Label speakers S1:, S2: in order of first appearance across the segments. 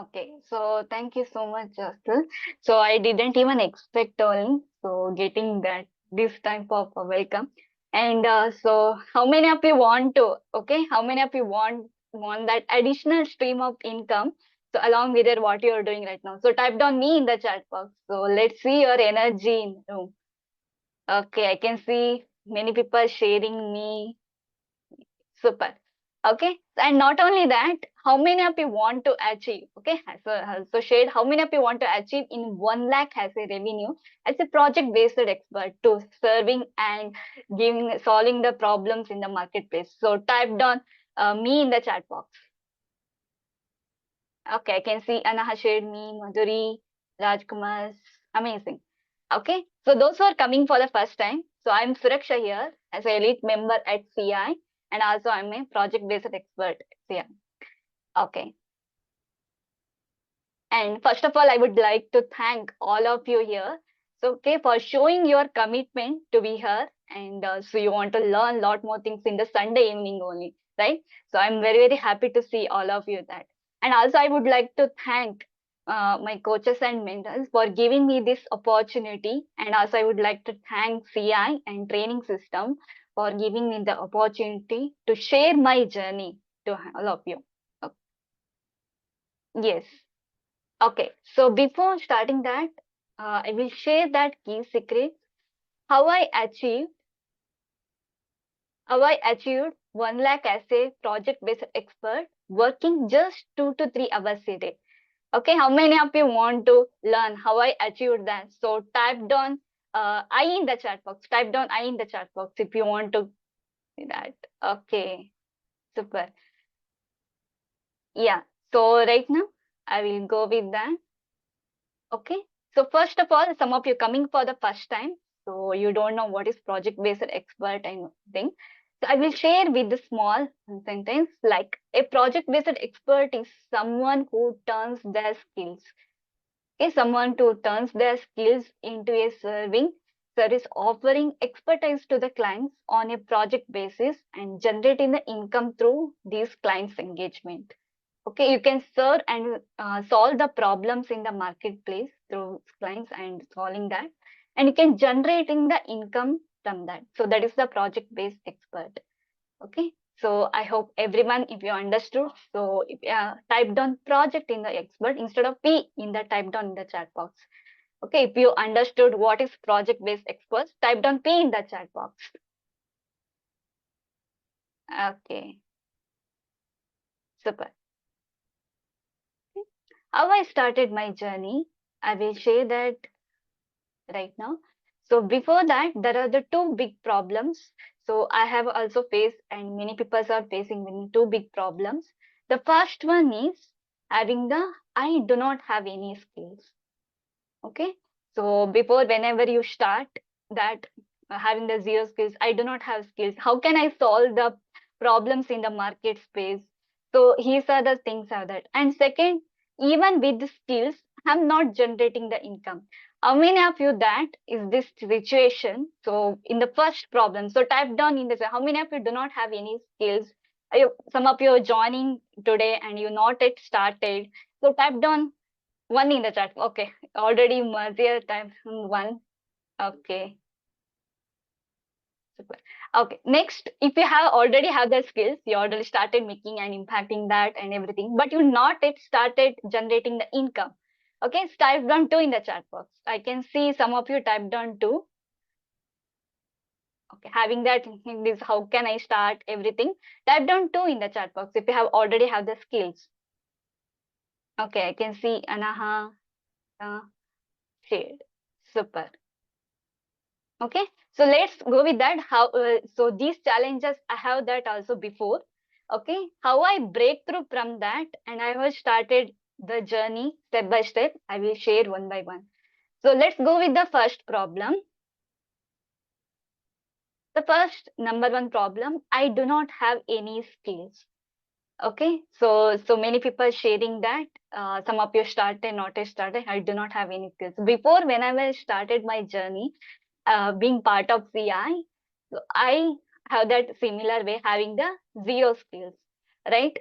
S1: Okay, so thank you so much, Justin. So I didn't even expect only so getting that this type of a welcome. And so how many of you want to? Okay, how many of you want that additional stream of income? So along with it, what you are doing right now. So type down me in the chat box. So let's see your energy in the room. Okay, I can see many people sharing me. Super. Okay. And not only that, how many of you want to achieve? Okay. So shade, how many of you want to achieve in 1 lakh as a revenue as a project based expert to serving and giving, solving the problems in the marketplace? So type down me in the chat box. Okay. I can see Anna has shared me, Madhuri, Rajkumar. Amazing. Okay. So those who are coming for the first time. So I'm Suraksha here as an elite member at CI, and also I'm a project-based expert at CI. Okay. And first of all, I would like to thank all of you here. So, okay, for showing your commitment to be here. And so you want to learn a lot more things in the Sunday evening only, right? So I'm very, very happy to see all of you that. And also I would like to thank my coaches and mentors for giving me this opportunity. And also I would like to thank CI and training system for giving me the opportunity to share my journey to all of you. Okay. Yes. Okay, so before starting that, I will share that key secret how I achieved how I achieved 1 lakh as a project based expert working just 2 to 3 hours a day. Okay, how many of you want to learn how I achieved that? So type down I in the chat box. Type down I in the chat box if you want to see that. Okay, super. Yeah. So right now I will go with that. Okay. So first of all, some of you coming for the first time, so you don't know what is project-based expert and thing. So I will share with the small sentence like a project-based expert is someone who turns their skills. Okay, someone who turns their skills into a service offering expertise to the clients on a project basis and generating the income through these clients' engagement. Okay, you can serve and solve the problems in the marketplace through clients and solving that, and you can generating the income from that. So that is the project based expert. Okay, so I hope everyone, if you understood, so if, type down project in the expert instead of P in the type down in the chat box. Okay, if you understood what is project based experts, type down P in the chat box. Okay, super. How I started my journey, I will share that right now. So before that, there are the two big problems. So I have also faced, and many people are facing many two big problems. The first one is having the I do not have any skills. Okay. So before, whenever you start that having the zero skills, I do not have skills. How can I solve the problems in the market space? So these are the things are that. And second, even with the skills, I'm not generating the income. How many of you that is this situation? So in the first problem, so type down in this, how many of you do not have any skills? Some of you are joining today and you not yet started. So type down one in the chat. Okay. Already Mazia typed one. Okay. Super. Okay. Next, if you have already have the skills, you already started making and impacting that and everything, but you not yet started generating the income. Okay. Type down two in the chat box. I can see some of you typed down two. Okay. Having that in this, how can I start everything? Type down two in the chat box if you have already have the skills. Okay. I can see Anaha shared. Super. Okay, so let's go with that. How so these challenges I have that also before. Okay, how I break through from that, and I have started the journey step by step. I will share one by one. So let's go with the first problem. The first number one problem, I do not have any skills. Okay, so many people sharing that some of you started, not yet started. I do not have any skills. Before, when I started my journey, being part of CI, so I have that similar way having the zero skills, right?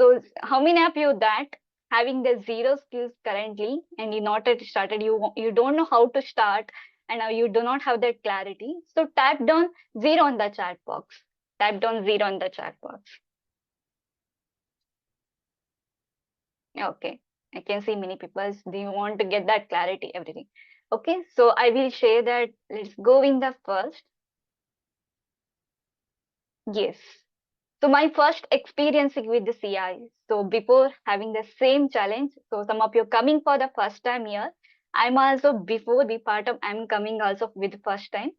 S1: So how many of you that? having the zero skills currently and you not yet started, you don't know how to start, and you do not have that clarity, so type down zero on the chat box. Type down zero on the chat box. Okay, I can see many people, they want to get that clarity, everything. Okay, so I will share that. Let's go in the first. Yes. So my first experience with the CI. So before having the same challenge, so some of you coming for the first time here. I'm also before the part of I'm coming also with the first time.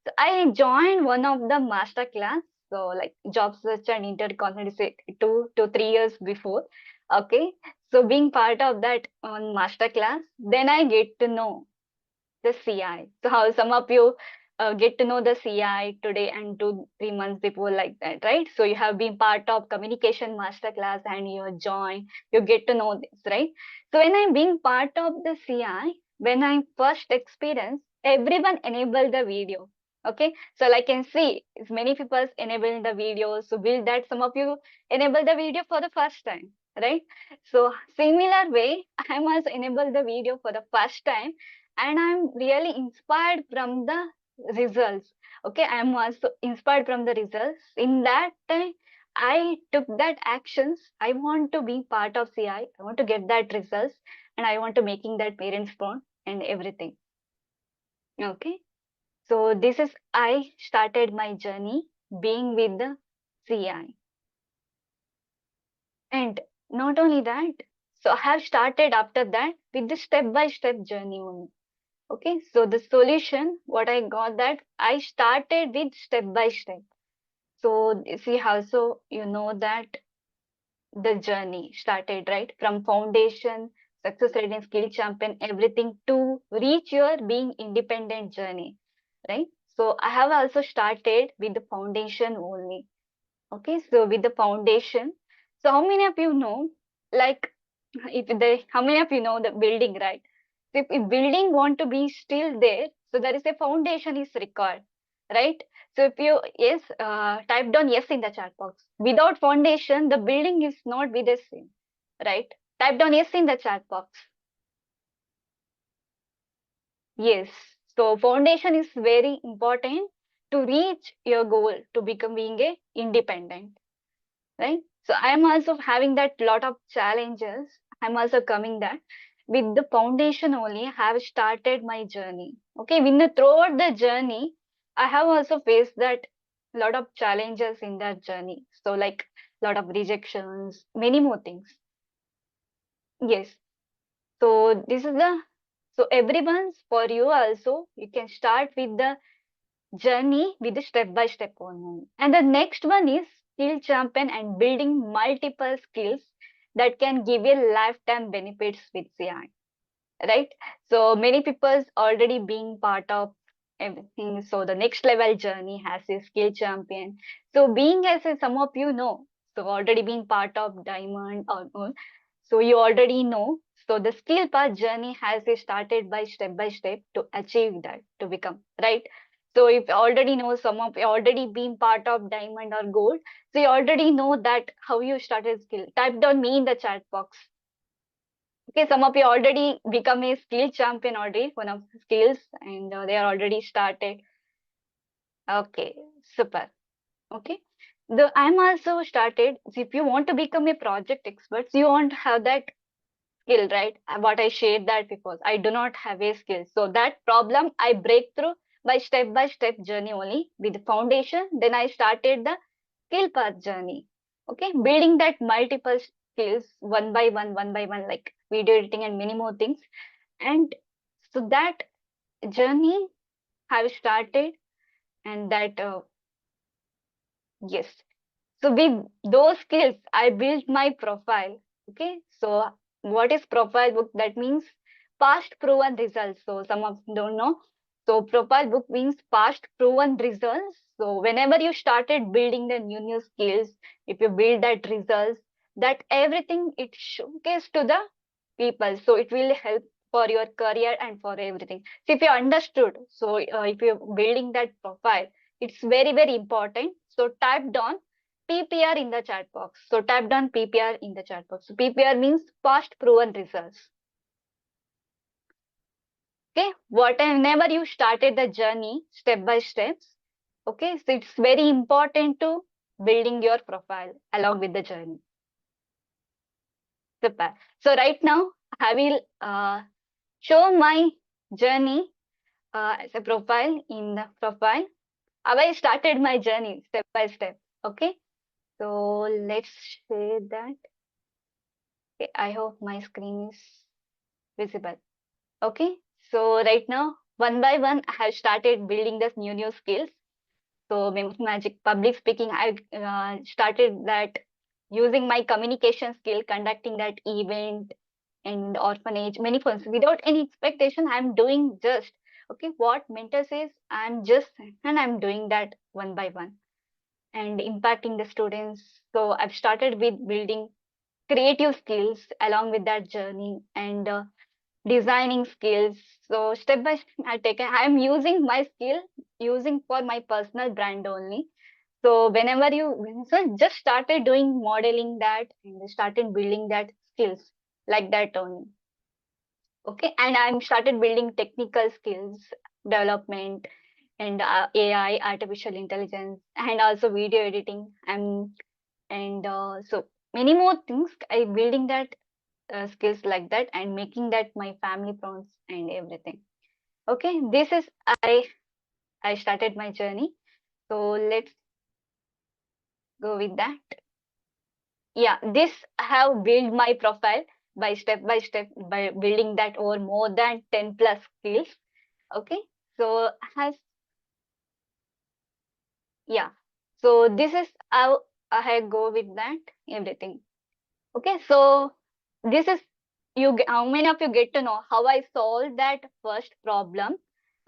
S1: So I joined one of the master class. So like job search and intercontinental 2 to 3 years before. Okay. So being part of that on master class, then I get to know the CI. So how some of you get to know the CI today and 2 3 months before like that, right? So you have been part of communication masterclass and you join, you get to know this, right? So when I'm being part of the CI, when I first experienced, everyone enabled the video. Okay, so like I can see, if many people enable the video. So will that some of you enable the video for the first time, right? So similar way, I'm also enable the video for the first time, and I'm really inspired from the results. Okay, I'm also inspired from the results. In that time, I took that actions. I want to be part of CI. I want to get that results, and I want to making that parents proud and everything. Okay, so this is I started my journey being with the CI, and not only that. So I have started after that with the step by step journey only. Okay, so the solution, what I got that I started with step by step. So see how so you know that the journey started right from foundation, success rate and skill champion, everything to reach your being independent journey, right? So I have also started with the foundation only. Okay, so with the foundation, so how many of you know, like if the how many of you know the building, right? So if building want to be still there, so there is a foundation is required, right? So if you yes, type down yes in the chat box. Without foundation, the building is not be the same, right? Type down yes in the chat box. Yes. So foundation is very important to reach your goal to become being a independent, right? So I am also having that lot of challenges. I'm also coming that with the foundation only I have started my journey. Okay, when the throughout the journey, I have also faced that lot of challenges in that journey. So like lot of rejections, many more things. Yes. So this is the so everyone's for you also. You can start with the journey with the step by step only. And the next one is skill champion and building multiple skills that can give you lifetime benefits with CI, right? So many people's already being part of everything. So the next level journey has a skill champion. So being as a, some of you know, so already being part of diamond or all, so you already know. So the skill path journey has a started by step to achieve that to become right. So if you already know some of you already been part of diamond or gold, so you already know that how you started skill. Type down me in the chat box. Okay, some of you already become a skill champion already, one of the skills, and they are already started. Okay, super. Okay. The I'm also started. If you want to become a project expert, you want to have that skill, right? What I shared that because I do not have a skill. So that problem I break through by step journey only with the foundation. Then I started the skill path journey. Okay, building that multiple skills one by one, like video editing and many more things. And so that journey have started, and that yes. So with those skills, I built my profile. Okay. So what is profile book? That means past proven results. So some of you don't know. So profile book means past proven results. So whenever you started building the new skills, if you build that results, that everything it showcase to the people. So it will help for your career and for everything. So if you understood, so if you're building that profile, it's very important. So type down PPR in the chat box. So type down PPR in the chat box. So PPR means past proven results. Okay, whenever you started the journey step by steps, okay, so it's very important to building your profile along with the journey. Super. So right now I will show my journey as a profile in the profile. How I started my journey step by step. Okay, so let's share that. Okay, I hope my screen is visible. Okay, so right now one by one I have started building this new skills. So magic public speaking, I started that using my communication skill, conducting that event and orphanage, many funds without any expectation. I'm doing just okay what mentor says. I'm just and I'm doing that one by one and impacting the students. So I've started with building creative skills along with that journey and designing skills. So step by step, I'm using my skill using for my personal brand only. So whenever you so just started doing modeling that and started building that skills like that only. Okay, and I'm started building technical skills development and AI, artificial intelligence, and also video editing. And so many more things. I building that skills like that and making that my family prawns and everything. Okay, this is I started my journey. So let's go with that. Yeah, this I have built my profile by step by building that over more than 10 plus skills. Okay, so has yeah. So this is how I go with that everything. Okay, so this is how many of you get to know how I solved that first problem?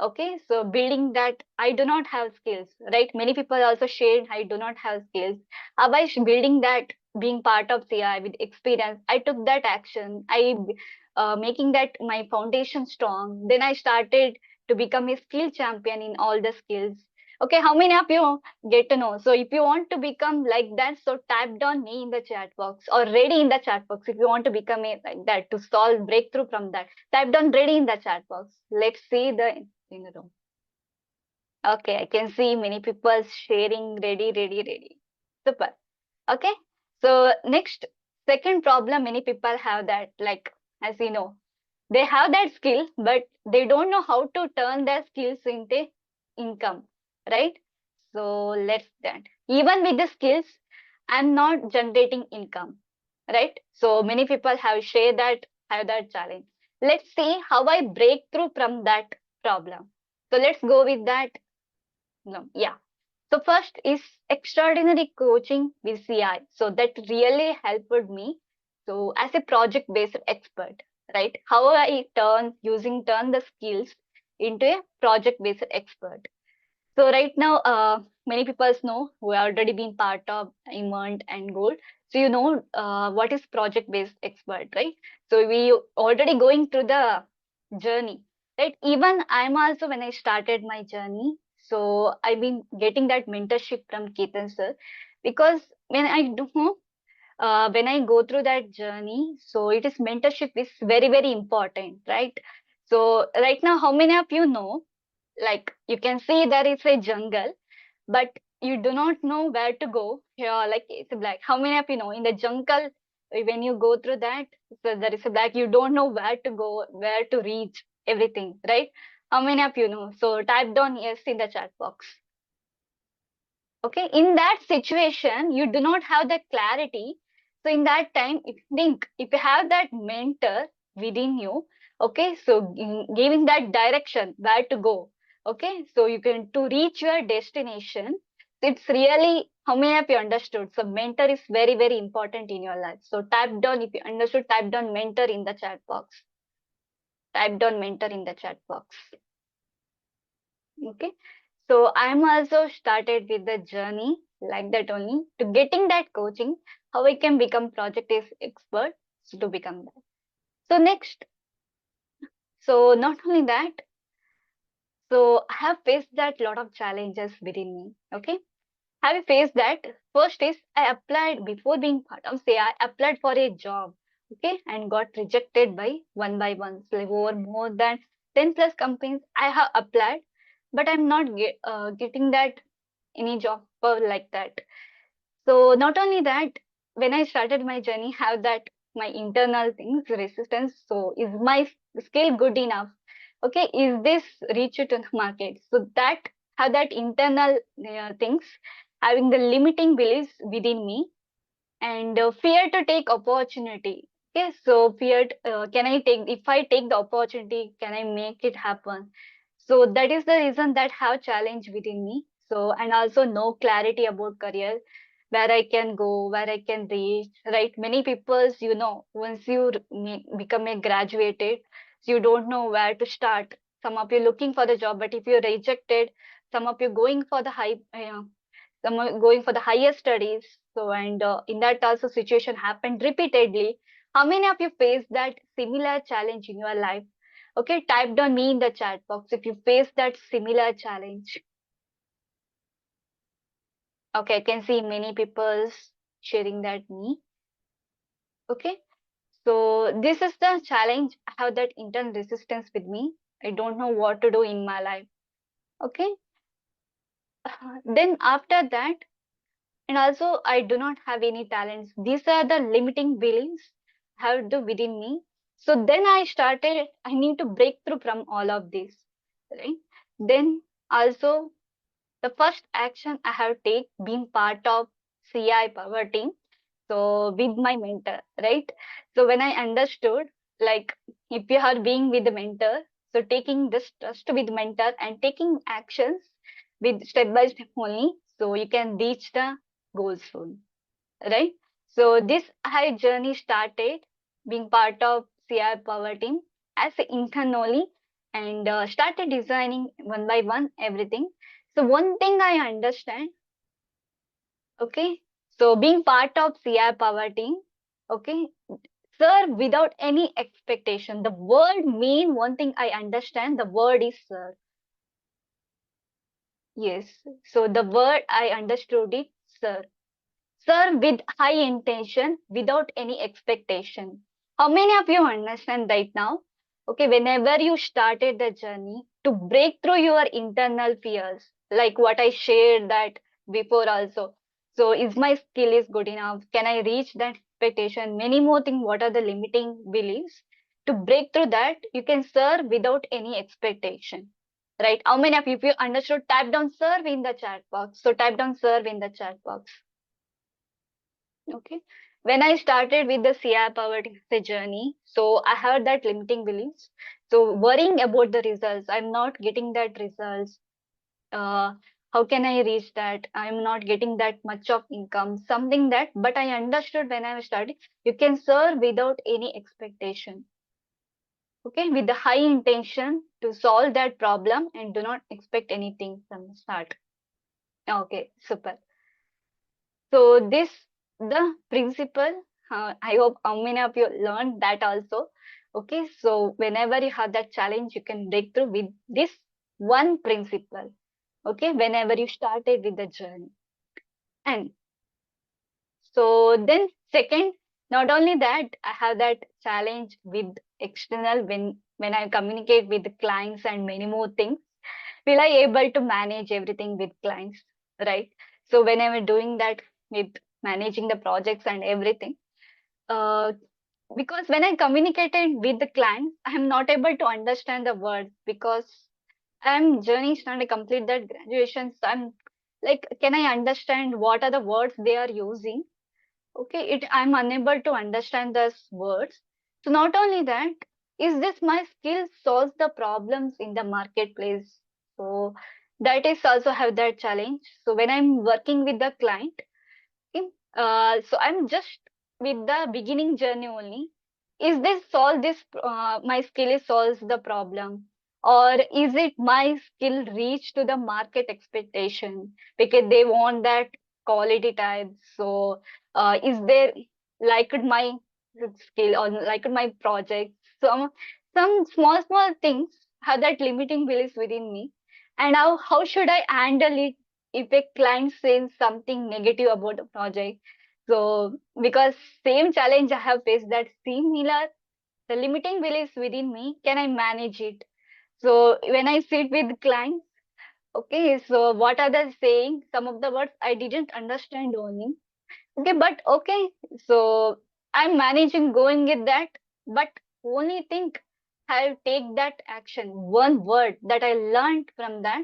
S1: Okay, so building that I do not have skills, right? Many people also shared I do not have skills. How I building that being part of CI with experience, I took that action. I making that my foundation strong. Then I started to become a skill champion in all the skills. Okay, how many of you get to know? So if you want to become like that, so type down me in the chat box or ready in the chat box. If you want to become a like that to solve breakthrough from that, type down ready in the chat box. Let's see the in the room. Okay, I can see many people sharing ready, ready, ready. Super. Okay. So next, second problem many people have that like as you know, they have that skill, but they don't know how to turn their skills into income, right? So let's that. Even with the skills, I'm not generating income, right? So many people have that challenge. Let's see how I break through from that problem. So let's go with that. No, yeah. So first is extraordinary coaching with CI. So that really helped me. So as a project-based expert, right? How I turn the skills into a project-based expert. So right now, many people know who have already been part of Emerged and Gold. So you know what is project-based expert, right? So we already going through the journey, right? Even I'm also when I started my journey, so I've been getting that mentorship from Ketan sir, because when I go through that journey, so it is mentorship is very important, right? So right now, how many of you know? Like you can see there is a jungle, but you do not know where to go. Yeah, like it's black. How many of you know in the jungle when you go through that, so there is a black. You don't know where to go, where to reach everything, right? How many of you know? So type down yes in the chat box. Okay, in that situation, you do not have the clarity. So in that time, if you have that mentor within you, okay, so giving that direction where to go, okay, so you can to reach your destination. It's really how many of you understood? So mentor is very important in your life. So type down if you understood, type down mentor in the chat box. Type down mentor in the chat box. Okay. So I'm also started with the journey like that only to getting that coaching, how I can become project is expert to become that. So next, so not only that, so I have faced that lot of challenges within me. Okay. Have you faced that? First is I applied before being part of say I applied for a job, okay, and got rejected by one. So like over more than 10 plus companies I have applied, but I'm not getting that any job like that. So not only that, when I started my journey, have that my internal things resistance. So is my skill good enough? Okay, is this reach to the market? So that have that internal things, having the limiting beliefs within me, and fear to take opportunity. Okay, so fear, can I take, if I take the opportunity, can I make it happen? So that is the reason that have challenge within me. So, and also no clarity about career, where I can go, where I can reach, right? Many people's, once you become a graduated, you don't know where to start. Some of you looking for the job, but if you're rejected, some of you going for the high, some are going for the higher studies. So, and in that also situation happened repeatedly. How many of you faced that similar challenge in your life? Okay, type down me in the chat box if you face that similar challenge. Okay, I can see many people sharing that me. Okay, so this is the challenge. I have that internal resistance with me. I don't know what to do in my life. Okay, then after that, and also I do not have any talents. These are the limiting beliefs I have the within me. So then I started, I need to break through from all of this, right? Then also the first action I have take being part of CI power team. So with my mentor, right? So when I understood, like if you are being with the mentor, so taking this trust with mentor and taking actions with step by step only, so you can reach the goals soon, right? So this high journey started being part of CI power team as an intern only, and started designing one by one everything. So one thing I understand, okay, so being part of CI power team, okay, serve without any expectation. The word mean one thing I understand. The word is serve. Yes. So the word I understood it, serve. Serve with high intention without any expectation. How many of you understand right now? Okay, whenever you started the journey to break through your internal fears, like what I shared that before also. So is my skill is good enough? Can I reach that expectation? Many more things. What are the limiting beliefs? To break through that, you can serve without any expectation. Right? How many of you, if you understood, type down serve in the chat box. So type down serve in the chat box. Okay. When I started with the CI powered journey, so I had that limiting beliefs. So worrying about the results, I'm not getting that results. Uh, how can I reach that? I'm not getting that much of income, something that, but I understood when I was studying, you can serve without any expectation. Okay, with the high intention to solve that problem and do not expect anything from the start. Okay, super. So this the principle. I hope how many of you learned that also. Okay, so whenever you have that challenge, you can break through with this one principle. Okay, whenever you started with the journey, and so then second, not only that, I have that challenge with external when I communicate with the clients and many more things. Will I able to manage everything with clients, right? So when I'm doing that with managing the projects and everything, uh, because when I communicated with the clients, I'm not able to understand the words because I'm journey trying to complete that graduation. So I'm like, can I understand what are the words they are using? Okay, it I'm unable to understand those words. So not only that, is this my skill solves the problems in the marketplace? So that is also have that challenge. So when I'm working with the client, okay, so I'm just with the beginning journey only. Is this solve this my skill is solves the problem, or is it my skill reach to the market expectation because they want that quality type? So is there like my skill or like my project? So some small things have that limiting beliefs within me, and how should I handle it? if a client says something negative about the project. So because same challenge I have faced, that similar, the limiting beliefs within me, can I manage it? So when I sit with clients, okay, so what are they saying? Some of the words I didn't understand only. Okay, but okay, so I'm managing going with that, but only think I'll take that action. One word that I learned from that.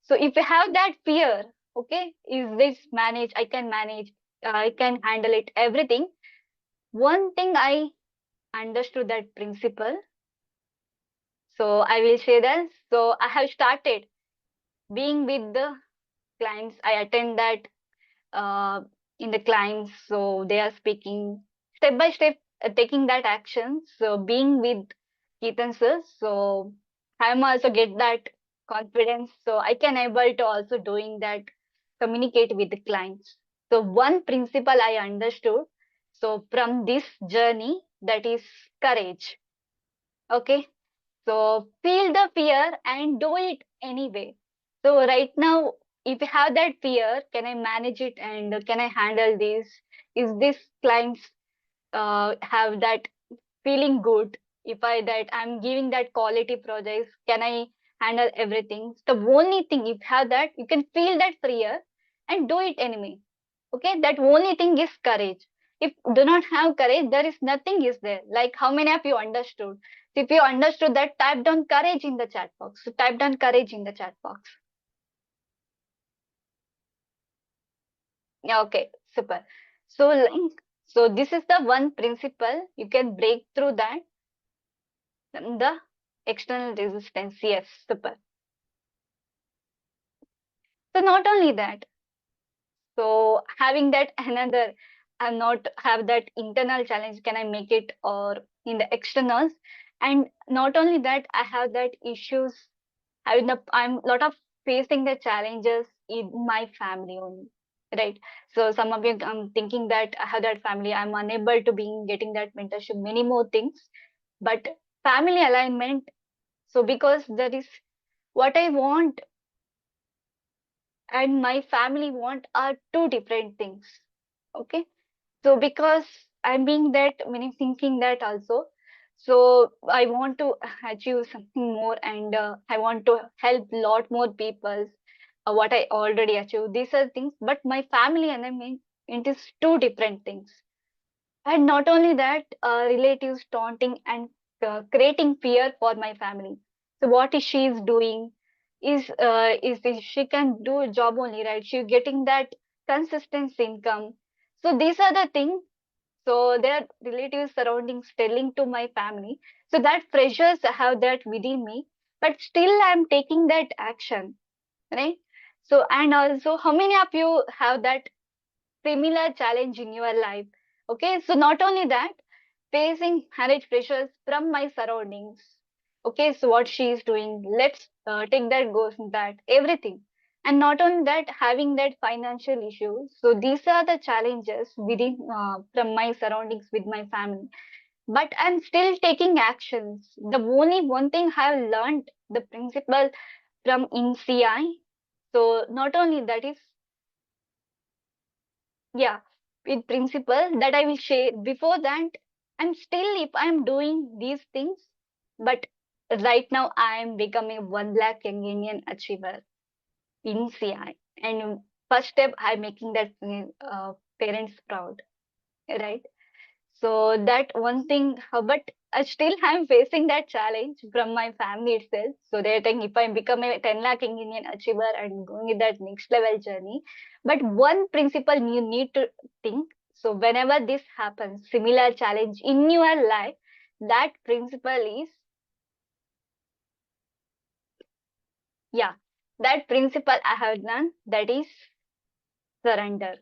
S1: So if you have that fear, okay, is this manage? I can manage. I can handle it. Everything. One thing I understood that principle. So I will say that. So I have started being with the clients. I attend that uh, in the clients, so they are speaking step by step, taking that action. So being with Ketan sir, so I'm also get that confidence, so I can able to also doing that, communicate with the clients. So one principle I understood, so from this journey, that is courage. Okay, so feel the fear and do it anyway. So right now, if you have that fear, can I manage it and can I handle this? Is this clients have that feeling good? If I that I'm giving that quality projects, can I handle everything? The only thing, if you have that, you can feel that fear and do it anyway. Okay, that only thing is courage. If do not have courage, there is nothing is there. Like how many of you understood? If you understood that, type down courage in the chat box. So type down courage in the chat box. Yeah, okay, super. So so this is the one principle you can break through that, the external resistance. Yes, super. So not only that, so having that another, and not have that internal challenge, can I make it, or in the externals, and not only that, I have that issues. I'm lot of facing the challenges in my family only, right? So some of you, I'm thinking that I have that family, I'm unable to be getting that mentorship, many more things, but family alignment. So because that is what I want and my family want are two different things. Okay, so because I'm being that many thinking that also, so I want to achieve something more, and I want to help lot more people, what I already achieved, these are things, but my family and I mean, it is two different things. And not only that, relatives taunting and creating fear for my family. So what is she is doing? She can do a job only, right? She getting that consistent income. So these are the things. So their relatives surroundings telling to my family. So that pressures have that within me, but still I'm taking that action, right? So and also, how many of you have that similar challenge in your life? Okay, so not only that, facing marriage pressures from my surroundings. Okay, so what she is doing, let's take that, goes in that, everything. And not only that, having that financial issues. So these are the challenges within, from my surroundings with my family. But I'm still taking actions. The only one thing I've learned, the principle from NCI. So not only that is, yeah, with principle that I will share. Before that, I'm still, if I'm doing these things, but right now I am becoming 1 lakh young Indian achiever in CI. And first step, I'm making that parents proud, right? So that one thing, but I still am facing that challenge from my family itself. So they're saying if I become a 10 lakh Indian achiever and going with that next level journey. But one principle you need to think. So whenever this happens, similar challenge in your life, that principle is, yeah, that principle I have done, that is surrender.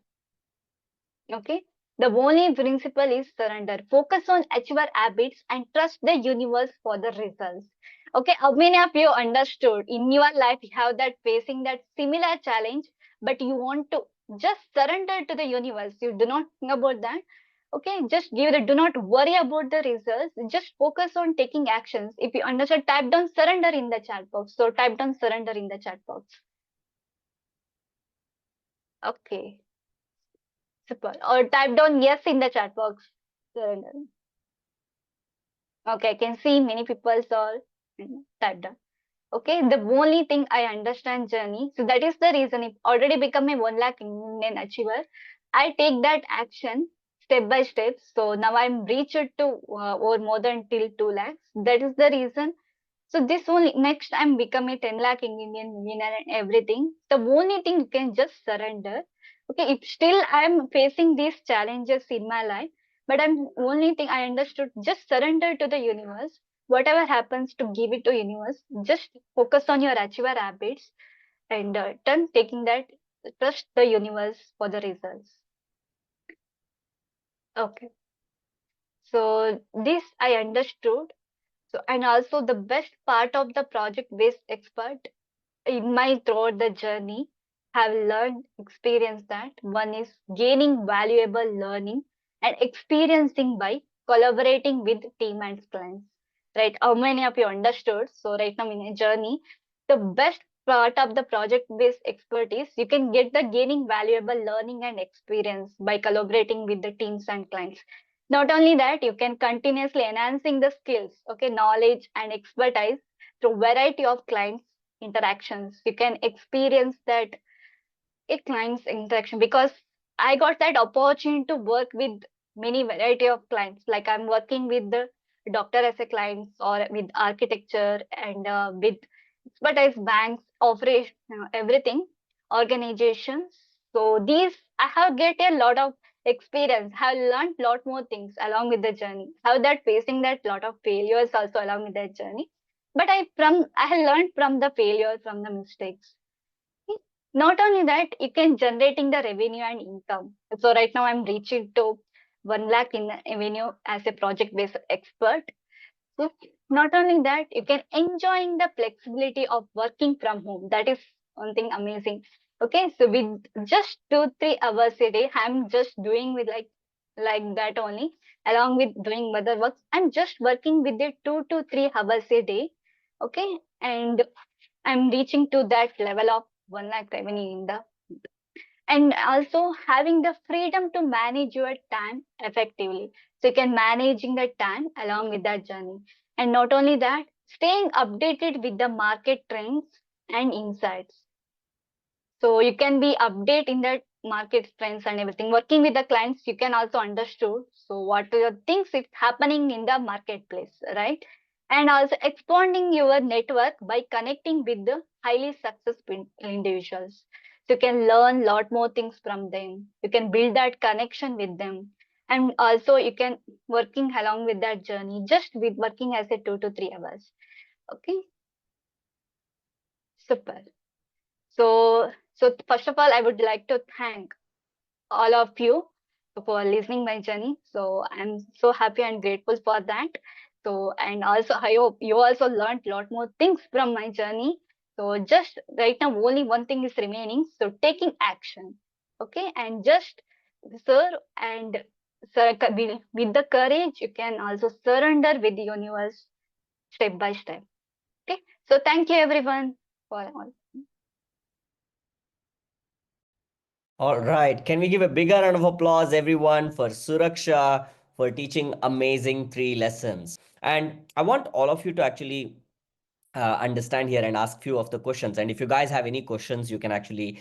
S1: Okay. The only principle is surrender. Focus on achiever habits and trust the universe for the results. Okay. How many of you understood in your life you have that facing that similar challenge, but you want to just surrender to the universe? You do not think about that. Okay. Just give the, do not worry about the results. Just focus on taking actions. If you understand, type down surrender in the chat box. So type down surrender in the chat box. Okay, super. Or type down yes in the chat box. Surrender. Okay, I can see many people are typed down. Okay, the only thing I understand journey. So that is the reason if already become a 1 lakh Indian achiever, I take that action step by step. So now I'm reached to or more than till 2 lakhs. That is the reason. So this only next I'm become a 10 lakh Indian millionaire and everything. The only thing you can just surrender. Okay, if still I'm facing these challenges in my life, but I'm only thing I understood, just surrender to the universe. Whatever happens to give it to universe. Just focus on your achiever habits and turn taking that trust the universe for the results. Okay, so this I understood. So and also the best part of the project based expert in my throughout the journey have learned experience that one is gaining valuable learning and experiencing by collaborating with team and clients, right? How many of you understood? So right now in a journey, the best part of the project based expertise, you can get the gaining valuable learning and experience by collaborating with the teams and clients. Not only that, you can continuously enhancing the skills, okay, knowledge and expertise through variety of clients interactions. You can experience that a client's interaction because I got that opportunity to work with many variety of clients. Like I'm working with the doctor as a client or with architecture and with expertise banks, operation, everything, organizations. So these I have get a lot of experience. Have learned lot more things along with the journey. How that facing that lot of failures also along with that journey. But I have learned from the failures, from the mistakes. Not only that, you can generating the revenue and income. So right now I'm reaching to 1 lakh in revenue as a project based expert. So not only that, you can enjoying the flexibility of working from home. That is one thing amazing. Okay, so with just 2 3 hours a day, I'm just doing with like that only. Along with doing other works, I'm just working with the 2 to 3 hours a day. Okay, and I'm reaching to that level of 1 lakh revenue in the and also having the freedom to manage your time effectively. So you can managing the time along with that journey. And not only that, staying updated with the market trends and insights. So you can be update in the market trends and everything. Working with the clients, you can also understood. So what are the things is happening in the marketplace, right? And also expanding your network by connecting with the highly successful individuals. So you can learn lot more things from them. You can build that connection with them. And also you can working along with that journey, just with working as a 2 to 3 hours. Okay, super. So first of all, I would like to thank all of you for listening my journey. So I'm so happy and grateful for that. So and also I hope you also learned a lot more things from my journey. So just right now only one thing is remaining. So taking action. Okay, and just sir and sir with the courage you can also surrender with the universe step by step. Okay. So thank you everyone for all.
S2: All right. Can we give a bigger round of applause, everyone, for Suraksha for teaching amazing 3 lessons? And I want all of you to actually understand here and ask few of the questions. And if you guys have any questions, you can actually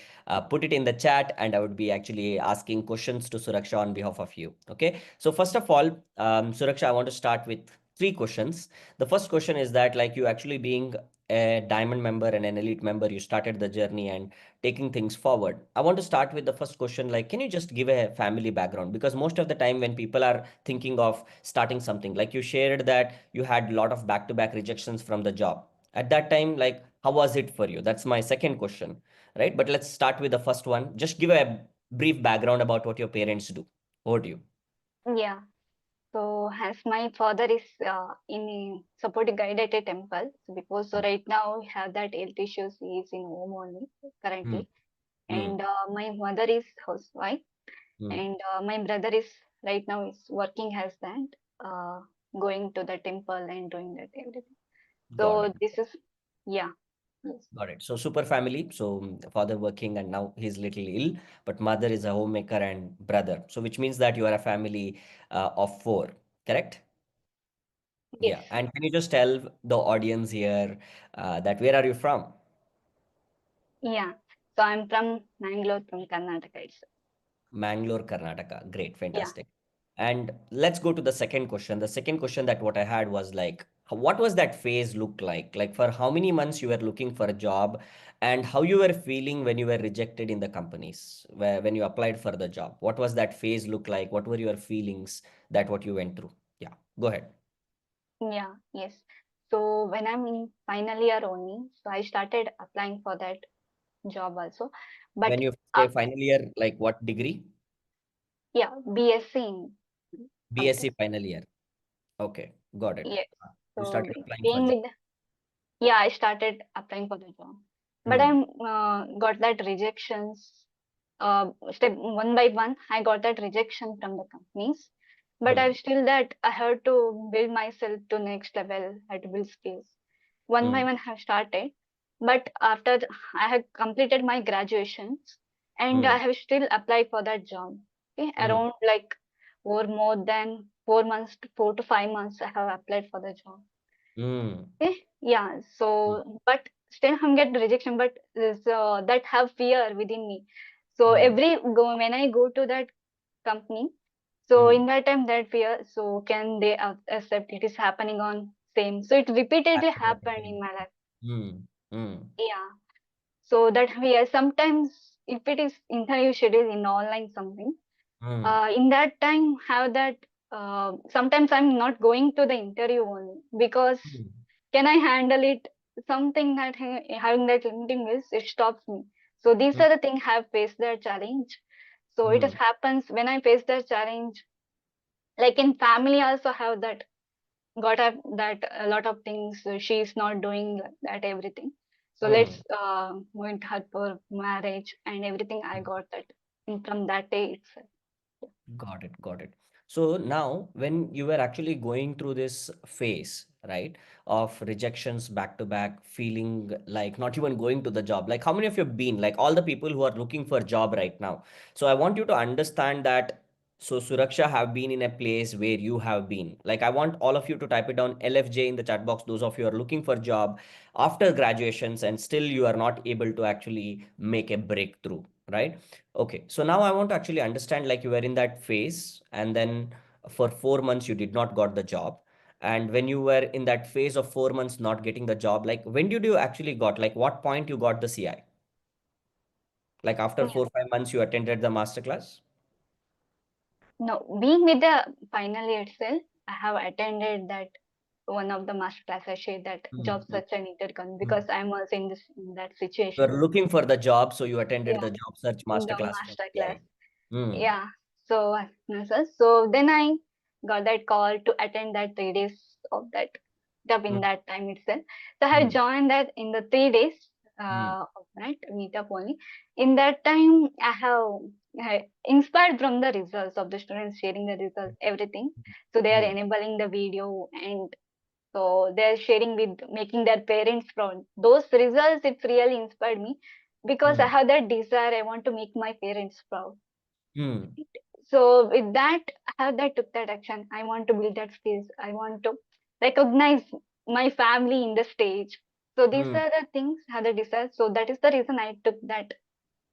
S2: put it in the chat, and I would be actually asking questions to Suraksha on behalf of you. Okay. So first of all, Suraksha, I want to start with 3 questions. The first question is that, like, you actually being a diamond member and an elite member, you started the journey and taking things forward. I want to start with the first question, like, can you just give a family background? Because most of the time when people are thinking of starting something, like you shared that you had a lot of back-to-back rejections from the job at that time, like how was it for you? That's my second question, right? But let's start with the first one. Just give a brief background about what your parents do. Over to you.
S1: Yeah. So as my father is in a supporting guide at a temple, so because so right now we have that health issues, he is in home only
S2: Hmm.
S1: currently,
S2: Hmm.
S1: and my mother is housewife,
S2: Hmm.
S1: and my brother is right now is working as that, going to the temple and doing that everything.
S2: Got
S1: So
S2: it.
S1: this is yeah. Yes.
S2: Got it. So super family. So father working and now he's little ill, but mother is a homemaker and brother. So which means that you are a family of four, correct?
S1: Yes.
S2: Yeah. And can you just tell the audience here that where are you from?
S1: Yeah. So I'm from Mangalore, from Karnataka itself.
S2: Mangalore, Karnataka. Great,
S1: Yeah.
S2: fantastic. And let's go to the second question. The second question that what I had was like, what was that phase look like? Like for how many months you were looking for a job and how you were feeling when you were rejected in the companies, where when you applied for the job? What was that phase look like? What were your feelings that what you went through? Yeah, go ahead.
S1: Yeah. Yes. So when I'm in final year only, so I started applying for that job also.
S2: When
S1: But
S2: you say
S1: after,
S2: final year, like what degree?
S1: yeah, BSc in
S2: BSc
S1: computers.
S2: final year. Okay, got it.
S1: Yes.
S2: You
S1: So
S2: started applying for
S1: being
S2: job.
S1: with yeah, I started applying for the job, but
S2: Hmm.
S1: I'm got that rejections. Step one by one, I got that rejection from the companies, but
S2: Hmm.
S1: I still that I have to build myself to next level. I had to build skills. One by
S2: Hmm.
S1: one, I have started, but after I have completed my graduations, and I
S2: Hmm.
S1: have still applied for that job. Okay,
S2: Hmm.
S1: around like for more than 4 months, 4 to 5 months, I have applied for the job.
S2: Hmm.
S1: Okay, yeah.
S2: Hmm.
S1: So, but still I'm get rejection, but there's that have fear within me. So
S2: Hmm.
S1: every go when I go to that company, so
S2: Hmm.
S1: in that time that fear, so can they accept it is happening on same? So it repeatedly
S2: Back to back
S1: happened in
S2: again.
S1: my life.
S2: Hmm. Hmm.
S1: Yeah. So that fear sometimes if it is interview schedule in online something,
S2: Hmm.
S1: in that time have that sometimes I'm not going to the interview only because
S2: Hmm.
S1: can I handle it? Something that having that limiting is it stops me. So these
S2: Hmm.
S1: are the things I have faced that challenge. So it
S2: Hmm.
S1: has happens when I face that challenge. Like in family, also have that got up that a lot of things she is not doing like that everything. So let's
S2: Hmm.
S1: going to her for marriage and everything. I got that from that day itself.
S2: Got it, got it. So now, when you were actually going through this phase, right, of rejections back to back, feeling like not even going to the job, like how many of you have been, like all the people who are looking for a job right now? So I want you to understand that. So Suraksha have been in a place where you have been. Like I want all of you to type it down LFJ in the chat box. Those of you are looking for job after graduations and still you are not able to actually make a breakthrough, right? Okay, so now I want to actually understand like you were in that phase and then for 4 months you did not got the job. And when you were in that phase of 4 months not getting the job, like when did you actually got, like what point you got the CI? Like after
S1: Yeah.
S2: 4 5 months you attended the masterclass?
S1: No, being with the final year itself, I have attended that one of the masterclass. I shared that
S2: Hmm,
S1: job
S2: hmm,
S1: search and intercon
S2: hmm.
S1: because I'm also in this in that
S2: You
S1: situation.
S2: were looking for the job, so you attended
S1: Yeah,
S2: the job search
S1: the
S2: masterclass from
S1: masterclass.
S2: CI. Hmm.
S1: Yeah. So, so then I got that call to attend that 3 days of that meetup
S2: Hmm.
S1: in that time itself. So I have
S2: Hmm.
S1: joined that in the 3 days
S2: Hmm.
S1: of that meetup only. In that time, I inspired from the results of the students sharing the results, everything. So they are
S2: Hmm.
S1: enabling the video and so they're sharing with making their parents proud. Those results, it's really inspired me because I
S2: Hmm.
S1: have that desire. I want to make my parents proud.
S2: Hmm.
S1: So with that, how that took that action. I want to build that skills. I want to recognize my family in the stage. So these
S2: Hmm.
S1: are the things how the desire. So that is the reason I took that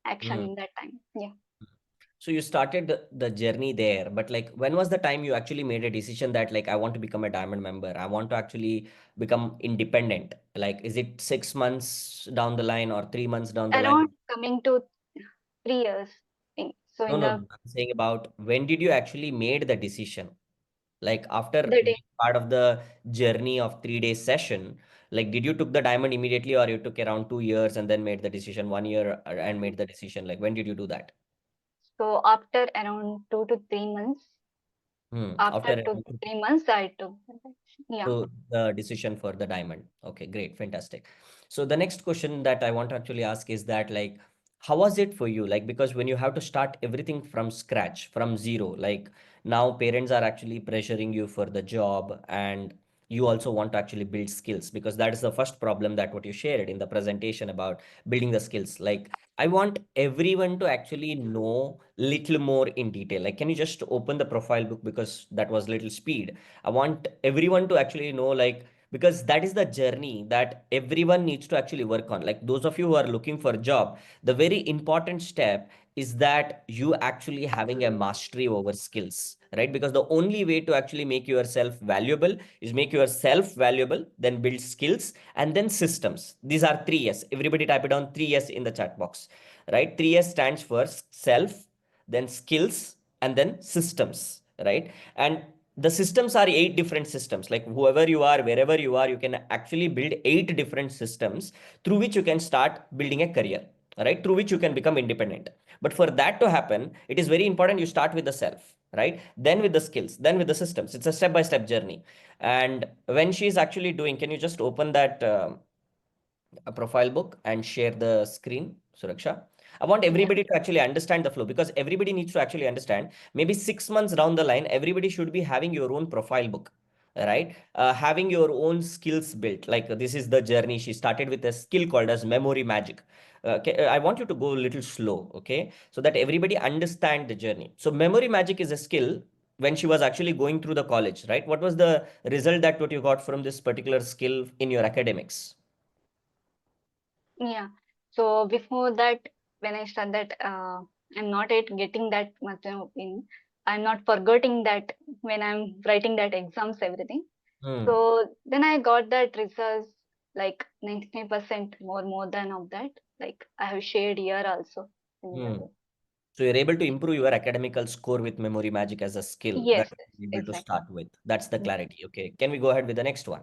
S1: action
S2: Hmm.
S1: in that time. Yeah.
S2: So you started the journey there, but like when was the time you actually made a decision that like I want to become a diamond member? I want to actually become independent. Like is it 6 months down the line or 3 months down the line?
S1: Around coming to 3 years. So
S2: No,
S1: in
S2: no,
S1: the
S2: no. I'm saying about when did you actually made the decision? Like after
S1: the day.
S2: being part of the journey of 3 day session, like did you took the diamond immediately or you took around 2 years and then made the decision 1 year and made the decision? Like when did you do that?
S1: So after around 2 to 3 months,
S2: After
S1: after two
S2: around
S1: to three months, I took that action. Yeah.
S2: to the decision for the diamond. Okay, great, fantastic. So the next question that I want to actually ask is that like, how was it for you? Like, because when you have to start everything from scratch, from zero, like now parents are actually pressuring you for the job and you also want to actually build skills, because that is the first problem that what you shared in the presentation about building the skills. Like, I want everyone to actually know little more in detail. Like, can you just open the profile book, because that was little speed. I want everyone to actually know, like, because that is the journey that everyone needs to actually work on. Like, those of you who are looking for a job, the very important step is that you actually having a mastery over skills, right? Because the only way to actually make yourself valuable is make yourself valuable, then build skills, and then systems. These are 3S. Everybody type it down, 3S in the chat box, right? 3S stands for self, then skills, and then systems, right? And the systems are 8 different systems. Like, whoever you are, wherever you are, you can actually build 8 different systems through which you can start building a career, right? Through which you can become independent. But for that to happen, it is very important you start with the self, right? Then with the skills, then with the systems. It's a step by step journey. And when she's actually doing, can you just open that a profile book and share the screen, Suraksha? I want
S1: Yeah.
S2: everybody to actually understand the flow, because everybody needs to actually understand. Maybe 6 months down the line, everybody should be having your own profile book, right? Having your own skills built. Like, this is the journey. She started with a skill called as memory magic. Okay, I want you to go a little slow, okay, so that everybody understand the journey. So, memory magic is a skill. When she was actually going through the college, right? What was the result that what you got from this particular skill in your academics?
S1: Yeah. So before that, when I start that, I'm not yet getting that much of in. I'm not forgetting that when I'm writing that exams, everything.
S2: Hmm.
S1: So then I got that results like 99% more than of that. Like I have shared here also in the
S2: Hmm.
S1: book.
S2: So you're able to improve your academical score with memory magic as a skill that
S1: Yes, yes,
S2: you're able to
S1: exactly.
S2: start with. That's the
S1: Yeah.
S2: clarity. Okay. Can we go ahead with the next one?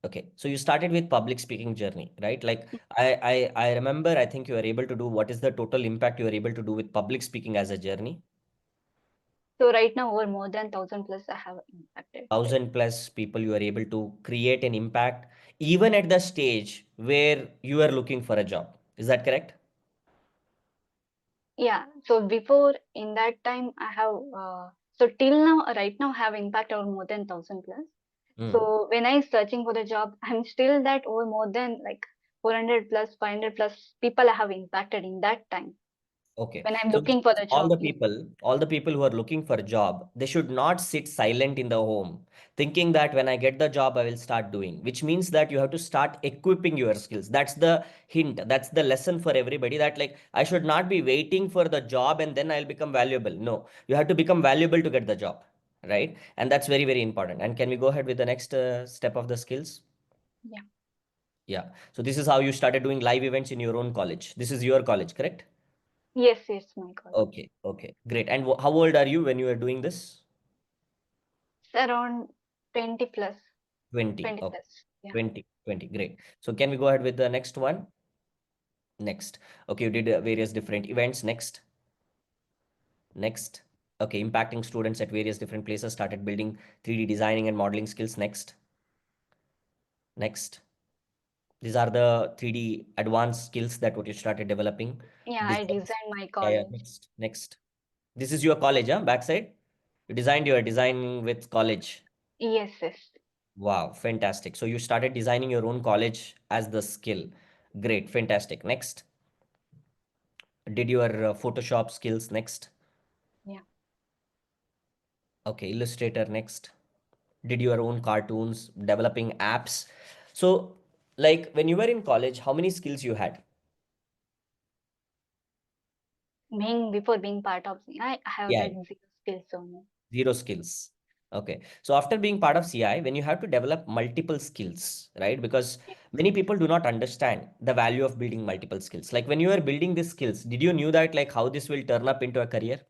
S2: Okay. So you started with public speaking journey, right? Like, I remember, I think you are able to do, what is the total impact you are able to do with public speaking as a journey?
S1: So right now over more than 1,000 plus I have impacted. Like
S2: 1,000 plus people you are able to create an impact, even at the stage where you are looking for a job. Is that correct?
S1: yeah. So before in that time I have so till now right now I have impact over more than 1,000 plus.
S2: Hmm.
S1: So when I searching for the job, I'm still that over more than like 400 plus, 500 plus people I have impacted in that time
S2: Okay.
S1: when I'm
S2: So which
S1: looking for
S2: means
S1: the job. Yeah.
S2: all the people who are looking for a job, they should not sit silent in the home, thinking that when I get the job, I will start doing, which means that you have to start equipping your skills. That's the hint. That's the lesson for everybody, that, like, I should not be waiting for the job and then I'll become valuable. No, you have to become valuable to get the job, right? And that's very, very important. And can we go ahead with the next step of the skills?
S1: Yeah.
S2: Yeah. So this is how you started doing live events in your own college. This is your college, correct?
S1: Yes, yes, my college.
S2: Okay, okay, great. And how old are you when you are doing this?
S1: It's around 20 plus,
S2: 20.
S1: 20
S2: Okay,
S1: plus. Yeah.
S2: 20, 20. Great. So can we go ahead with the next one? Next. Okay, you did various different events. Next, next. Okay, impacting students at various different places, started building 3D designing and modeling skills. Next, next. These are the 3D advanced skills that what you started developing.
S1: Yeah, I
S2: Designs.
S1: designed my
S2: Yeah, yeah.
S1: college.
S2: Next, next. This is your college, huh? Backside. You designed your design with college.
S1: Yes, yes.
S2: Wow, fantastic. So you started designing your own college as the skill. Great, fantastic. Next, did your Photoshop skills next.
S1: Yeah.
S2: Okay, Illustrator next. Did your own cartoons, developing apps. So, like, when you were in college, how many skills you had?
S1: Being before being part of I have
S2: Yeah,
S1: that zero skills only.
S2: zero skills. Okay. So after being part of CI, when you have to develop multiple skills, right? Because
S1: Yes.
S2: many people do not understand the value of building multiple skills. Like, when you are building these skills, did you knew that, like, how this will turn up into a career?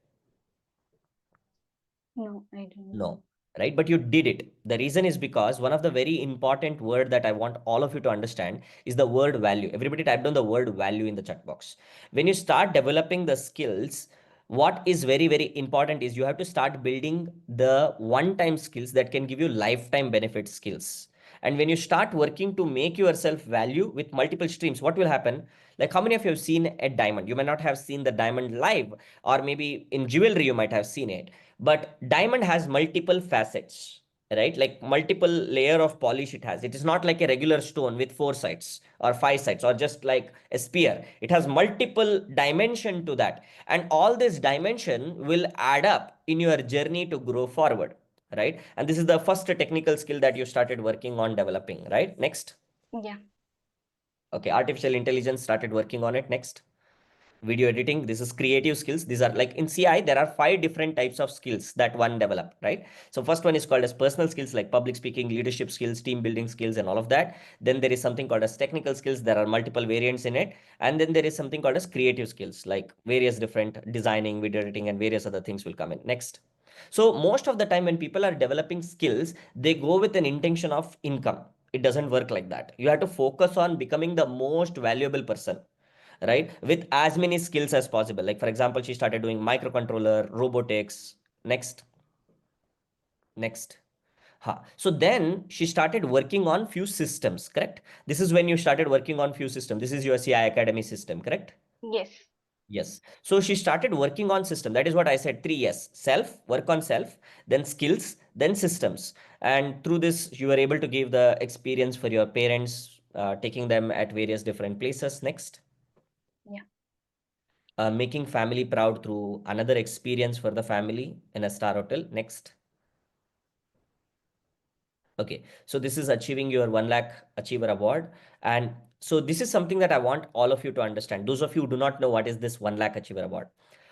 S1: No, I don't know.
S2: No, right? But you did it. The reason is because one of the very important word that I want all of you to understand is the word value. Everybody type down the word value in the chat box. When you start developing the skills, what is very, very important is you have to start building the one-time skills that can give you lifetime benefit skills. And when you start working to make yourself value with multiple streams, what will happen? Like, how many of you have seen a diamond? You may not have seen the diamond live, or maybe in jewelry you might have seen it, but diamond has multiple facets. right? Like multiple layer of polish it has. It is not like a regular stone with four sides or five sides or just like a spear. It has multiple dimension to that. And all this dimension will add up in your journey to grow forward, right? And this is the first technical skill that you started working on developing, right? Next.
S1: Yeah.
S2: Okay, artificial intelligence started working on it. Next. Video editing, this is creative skills. These are like in CI there are five different types of skills that one develop, right? So first one is called as personal skills, like public speaking, leadership skills, team building skills, and all of that. Then there is something called as technical skills. There are multiple variants in it. And then there is something called as creative skills, like various different designing, video editing, and various other things will come in. Next. So most of the time when people are developing skills, they go with an intention of income. It doesn't work like that. You have to focus on becoming the most valuable person, right, with as many skills as possible. Like for example, she started doing microcontroller, robotics. Next. Next. So then she started working on few systems, correct? This is when you started working on few systems. This is your CI Academy system, correct?
S1: Yes.
S2: Yes. So she started working on system. That is what I said. Three S. Self, work on self, then skills, then systems. And through this, you were able to give the experience for your parents, taking them at various different places. Next.
S1: Yeah.
S2: Making family proud through another experience for the family in a star hotel. Next. Okay, so this is achieving your 1 lakh achiever award. And so this is something that I want all of you to understand. Those of you who do not know what is this 1 lakh achiever award.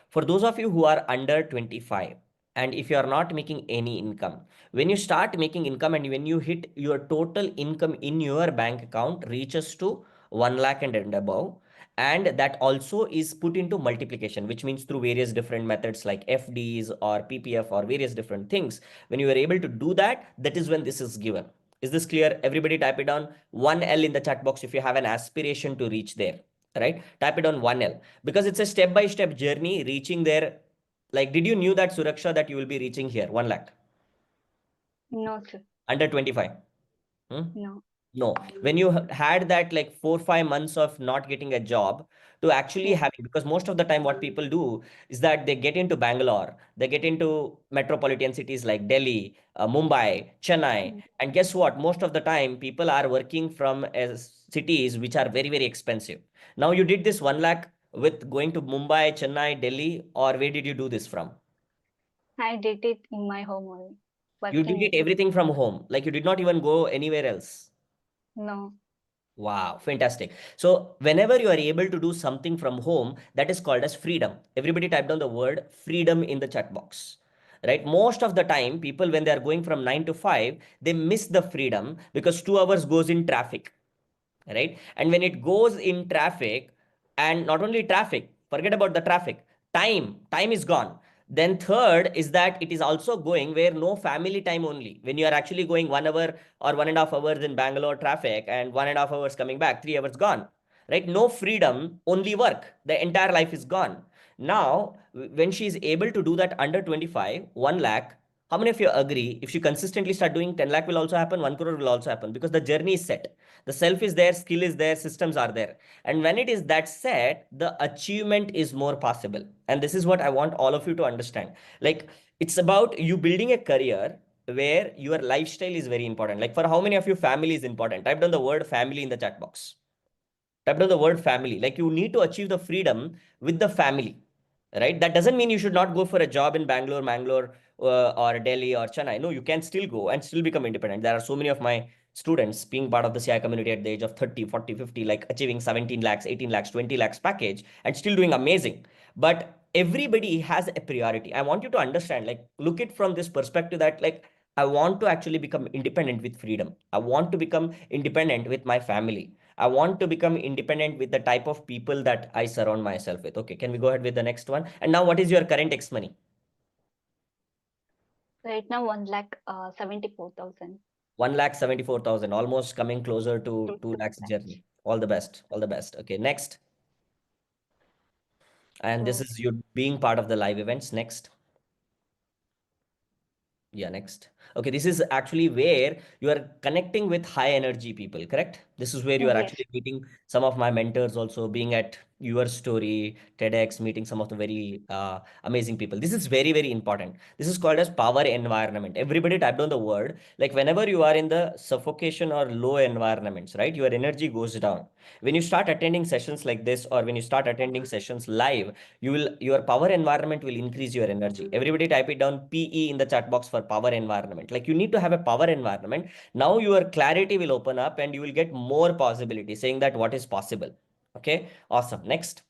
S2: For those of you who are under 25, and if you are not making any income, when you start making income and when you hit your total income in your bank account reaches to 1 lakh and above, and that also is put into multiplication, which means through various different methods like FDs or PPF or various different things. When you are able to do that, that is when this is given. Is this clear? Everybody type it down 1L in the chat box if you have an aspiration to reach there, right? Type it on 1L because it's a step by step journey reaching there. Like, did you knew that, Suraksha, that you will be reaching here 1 lakh
S1: No, sir.
S2: under 25? Hmm?
S1: No.
S2: No, when you had that like 4 5 months of not getting a job to actually
S1: Yeah.
S2: having, because most of the time what people do is that they get into Bangalore, they get into metropolitan cities like Delhi, Mumbai, Chennai,
S1: Mm.
S2: and guess what? Most of the time people are working from cities which are very, very expensive. Now you did this 1 lakh with going to Mumbai, Chennai, Delhi, or where did you do this from?
S1: I did it in my home only.
S2: You did
S1: Working.
S2: it everything from home, like you did not even go anywhere else.
S1: No.
S2: Wow, fantastic. So whenever you are able to do something from home, that is called as freedom. Everybody type down the word freedom in the chat box. Right? Most of the time, people when they are going from 9 to 5, they miss the freedom because 2 hours goes in traffic, right? And when it goes in traffic, and not only traffic, forget about the traffic, time is gone. Then third is that it is also going where no family time only. When you are actually going 1 hour or 1.5 hours in Bangalore traffic and 1.5 hours coming back, 3 hours gone, right? No freedom, only work. The entire life is gone. Now, when she is able to do that under 25, 1 lakh, how many of you agree if she consistently start doing 10 lakh will also happen, 1 crore will also happen because the journey is set. The self is there, skill is there, systems are there. And when it is that set, the achievement is more possible. And this is what I want all of you to understand. Like, it's about you building a career where your lifestyle is very important. Like, for how many of you, family is important? Type down the word family in the chat box. Type down the word family. Like, you need to achieve the freedom with the family, right? That doesn't mean you should not go for a job in Bangalore, or Delhi or Chennai. No, you can still go and still become independent. There are so many of my students being part of the CI community at the age of 30, 40, 50, like achieving 17 lakhs, 18 lakhs, 20 lakhs package and still doing amazing. But everybody has a priority. I want you to understand, like, look it from this perspective that, like, I want to actually become independent with freedom. I want to become independent with my family. I want to become independent with the type of people that I surround myself with. Okay, can we go ahead with the next one? And now, what is your current X money?
S1: Right now, 1 lakh 74,000.
S2: 1,74,000, almost coming closer to 2 lakhs
S1: 2 lakhs.
S2: journey. All the best. All the best. Okay, next. And this
S1: So,
S2: is you being part of the live events. Next. Yeah, next. Okay, this is actually where you are connecting with high energy people, correct? This is where you are
S1: yes.
S2: actually meeting some of my mentors also, being at your story, TEDx, meeting some of the very amazing people. This is very, very important. This is called as power environment. Everybody type down the word. Like whenever you are in the suffocation or low environments, right, your energy goes down. When you start attending sessions like this, or when you start attending sessions live, your power environment will increase your energy. Everybody type it down, PE, in the chat box for power environment. Like you need to have a power environment. Now your clarity will open up and you will get more possibility, saying that what is possible. Okay, awesome. Next.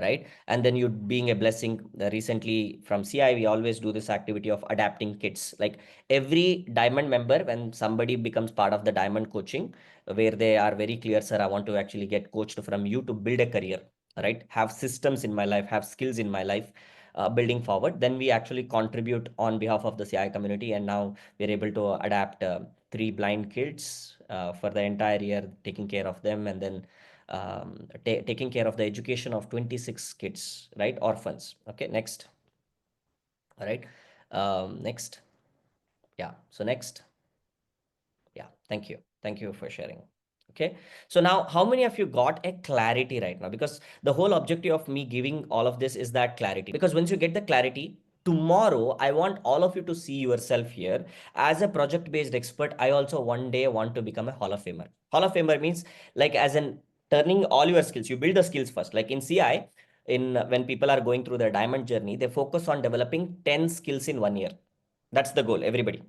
S2: Right, and then you being a blessing. Recently from CI, we always do this activity of adapting kits. Like every diamond member, when somebody becomes part of the diamond coaching, where they are very clear, sir, I want to actually get coached from you to build a career, right, have systems in my life, have skills in my life, building forward, then we actually contribute on behalf of the CI community. And now we're able to adapt 3 blind kids for the entire year, taking care of them, and then taking care of the education of 26 kids, right? Orphans. Okay, next. All right. Next. Yeah. So next. Yeah. Thank you. Thank you for sharing. Okay. So now, how many of you got a clarity right now? Because the whole objective of me giving all of this is that clarity. Because once you get the clarity, tomorrow, I want all of you to see yourself here as a project based expert. I also one day want to become a Hall of Famer. Hall of Famer means like as in turning all your skills, you build the skills first. Like in CI, in when people are going through their diamond journey, they focus on developing 10 skills in 1 year. That's the goal, everybody.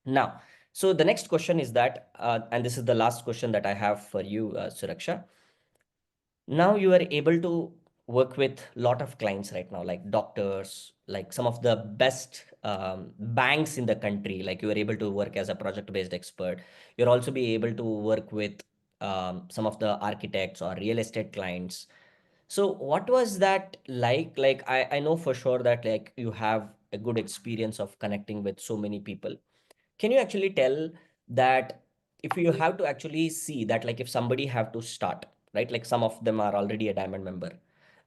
S2: Now, so the next question is that, and this is the last question that I have for you, Suraksha. Now you are able to work with a lot of clients right now, like doctors, like some of the best banks in the country. Like you are able to work as a project-based expert. You'll also be able to work with some of the architects or real estate clients. So what was that like? Like I know for sure that like you have a good experience of connecting with so many people. Can you actually tell that if you have to actually see that, like if somebody have to start, right? Like some of them are already a diamond member,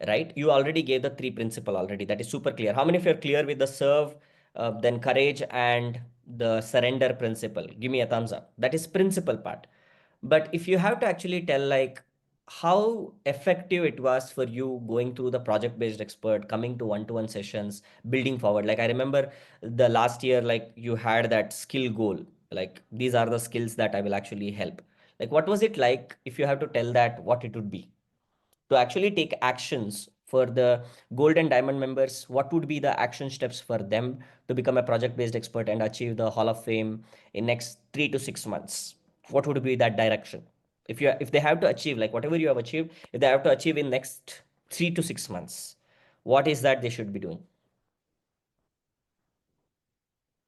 S2: right? You already gave the 3 principle already. That is super clear. How many of you are clear with the serve, then courage and the surrender principle? Give me a thumbs up. That is principle part. But if you have to actually tell like how effective it was for you going through the project based expert, coming to one-to-one sessions, building forward. Like I remember the last year, like you had that skill goal, like these are the skills that I will actually help. Like what was it like, if you have to tell that, what it would be to actually take actions for the gold and diamond members? What would be the action steps for them to become a project based expert and achieve the Hall of Fame in next 3 to 6 months? What would be that direction? If they have to achieve like whatever you have achieved, if they have to achieve in next 3 to 6 months, what is that they should be doing?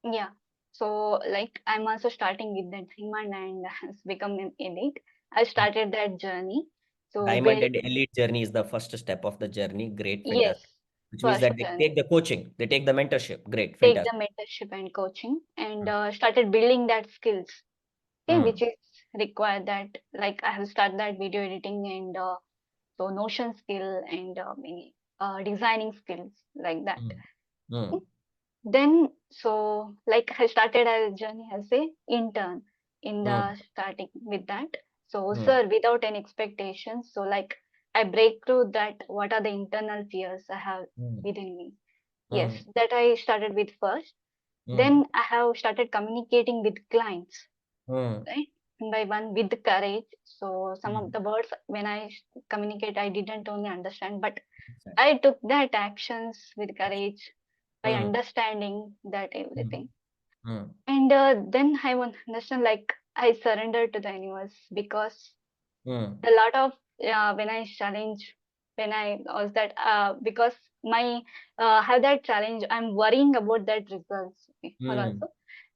S1: Yeah. So like I'm also starting with that diamond and has become an elite. I started that journey. So
S2: Diamond
S1: build,
S2: and elite journey is the first step of the journey. Great,
S1: yes,
S2: fantastic. Which means
S1: first
S2: that they
S1: journey.
S2: take the coaching, they take the mentorship. Great,
S1: Take
S2: fantastic.
S1: the mentorship and coaching and started building that skills. Okay,
S2: Mm,
S1: which is required that like I have started that video editing and so Notion skill and many designing skills like that.
S2: mm, mm,
S1: Okay. Then so like I started a journey as a intern in
S2: mm,
S1: the starting with that. So
S2: mm,
S1: sir, without any expectations, so like I break through that what are the internal fears I have
S2: mm,
S1: within me. Yes,
S2: mm,
S1: that I started with first.
S2: mm,
S1: Then I have started communicating with clients,
S2: mm,
S1: right? One by one with courage. So some of
S2: mm.
S1: the words when I communicate, I didn't only understand, but
S2: Exactly.
S1: I took that actions with courage by
S2: Mm,
S1: understanding that
S2: mm,
S1: everything.
S2: mm,
S1: And then I want to understand like I surrendered to the universe because
S2: mm,
S1: a lot of when I challenge when I was that because my have that challenge I'm worrying about that results
S2: mm,
S1: also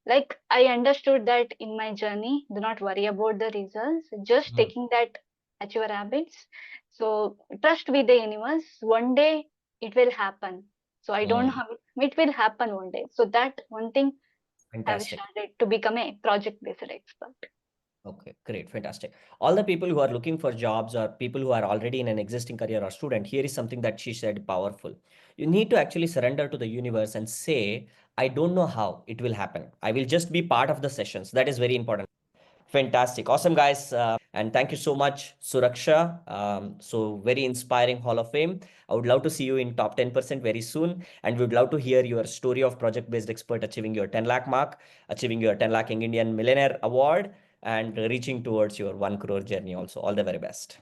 S1: like I understood that in my journey do not worry about the results just
S2: mm,
S1: taking that at your habits so trust with the universe one day it will happen so I don't
S2: mm.
S1: have it will happen one day so that one thing have
S2: Fantastic.
S1: started to become a project based expert.
S2: Okay, great, fantastic. All the people who are looking for jobs or people who are already in an existing career or student, here is something that she said powerful. You need to actually surrender to the universe and say, I don't know how it will happen. I will just be part of the sessions. That is very important. Fantastic. Awesome, guys. And thank you so much, Suraksha. So, very inspiring Hall of Fame. I would love to see you in top 10% very soon. And we would love to hear your story of project based expert achieving your 10 lakh mark, achieving your 10 lakh Indian Millionaire Award, and reaching towards your 1 crore journey also. All the very best.